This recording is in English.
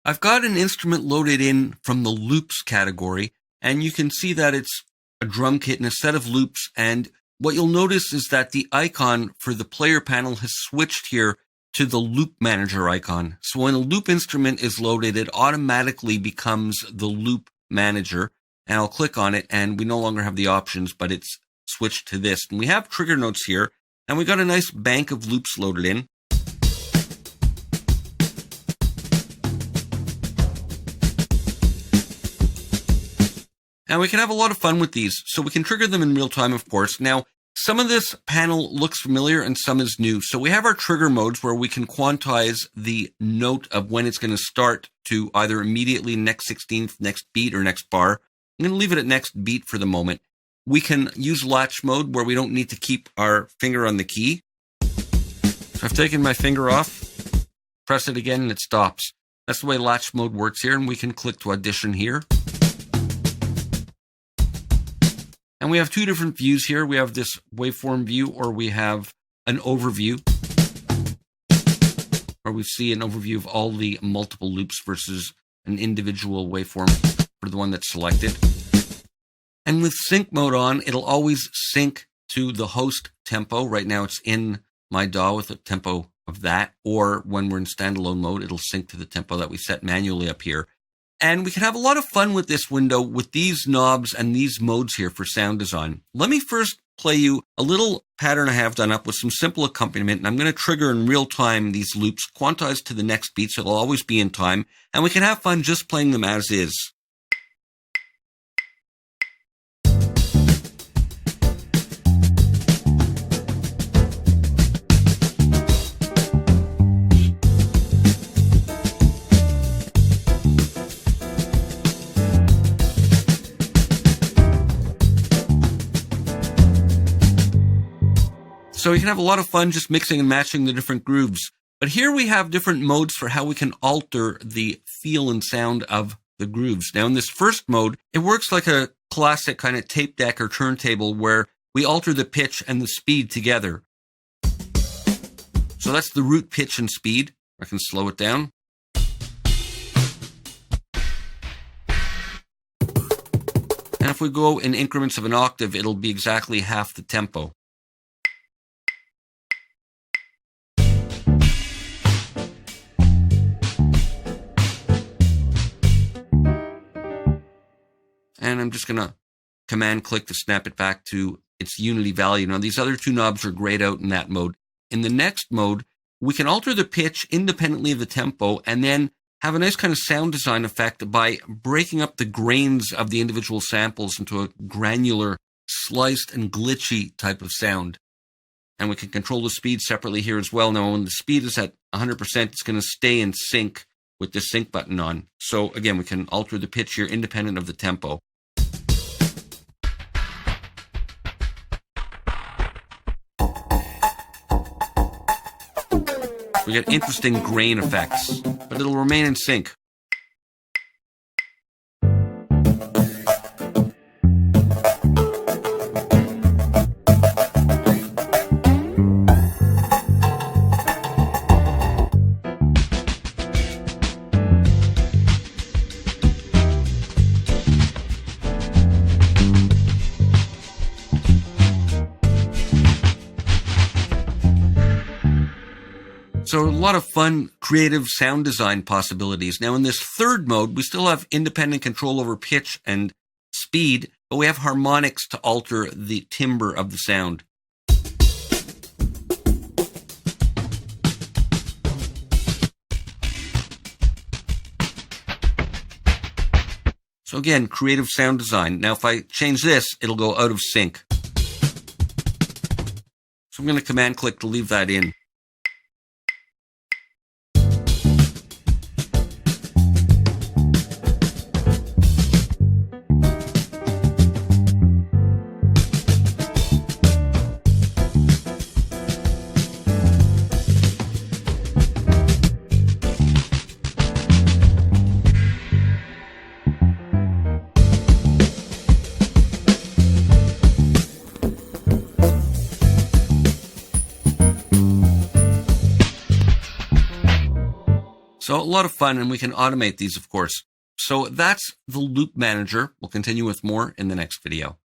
I've got an instrument loaded in from the loops category, and you can see that it's a drum kit and a set of loops. And what you'll notice is that the icon for the player panel has switched here to the loop manager icon. So when a loop instrument is loaded, it automatically becomes the loop manager. And I'll click on it, and we no longer have the options, but it's switched to this. And we have trigger notes here, and we got a nice bank of loops loaded in. And we can have a lot of fun with these. So we can trigger them in real time, of course. Now, some of this panel looks familiar and some is new. So we have our trigger modes where we can quantize the note of when it's going to start to either immediately next 16th, next beat, or next bar. I'm going to leave it at next beat for the moment. We can use latch mode where we don't need to keep our finger on the key. So I've taken my finger off, press it again, and it stops. That's the way latch mode works here, and we can click to audition here. And we have two different views here. We have this waveform view, or we have an overview, where we see an overview of all the multiple loops versus an individual waveform for the one that's selected. And with sync mode on, it'll always sync to the host tempo. Right now it's in my DAW with a tempo of that, or when we're in standalone mode, it'll sync to the tempo that we set manually up here. And we can have a lot of fun with this window with these knobs and these modes here for sound design. Let me first play you a little pattern I have done up with some simple accompaniment, and I'm going to trigger in real time these loops, quantized to the next beat, so they'll always be in time, and we can have fun just playing them as is. So we can have a lot of fun just mixing and matching the different grooves. But here we have different modes for how we can alter the feel and sound of the grooves. Now in this first mode, it works like a classic kind of tape deck or turntable where we alter the pitch and the speed together. So that's the root pitch and speed. I can slow it down. And if we go in increments of an octave, it'll be exactly half the tempo. And I'm just going to command click to snap it back to its unity value. Now, these other two knobs are grayed out in that mode. In the next mode, we can alter the pitch independently of the tempo and then have a nice kind of sound design effect by breaking up the grains of the individual samples into a granular, sliced and glitchy type of sound. And we can control the speed separately here as well. Now, when the speed is at 100%, it's going to stay in sync with the sync button on. So again, we can alter the pitch here independent of the tempo. We get interesting grain effects, but it'll remain in sync. So a lot of fun, creative sound design possibilities. Now in this third mode, we still have independent control over pitch and speed, but we have harmonics to alter the timbre of the sound. So again, creative sound design. Now if I change this, it'll go out of sync. So I'm going to command click to leave that in. So a lot of fun, and we can automate these, of course. So that's the Loop Manager. We'll continue with more in the next video.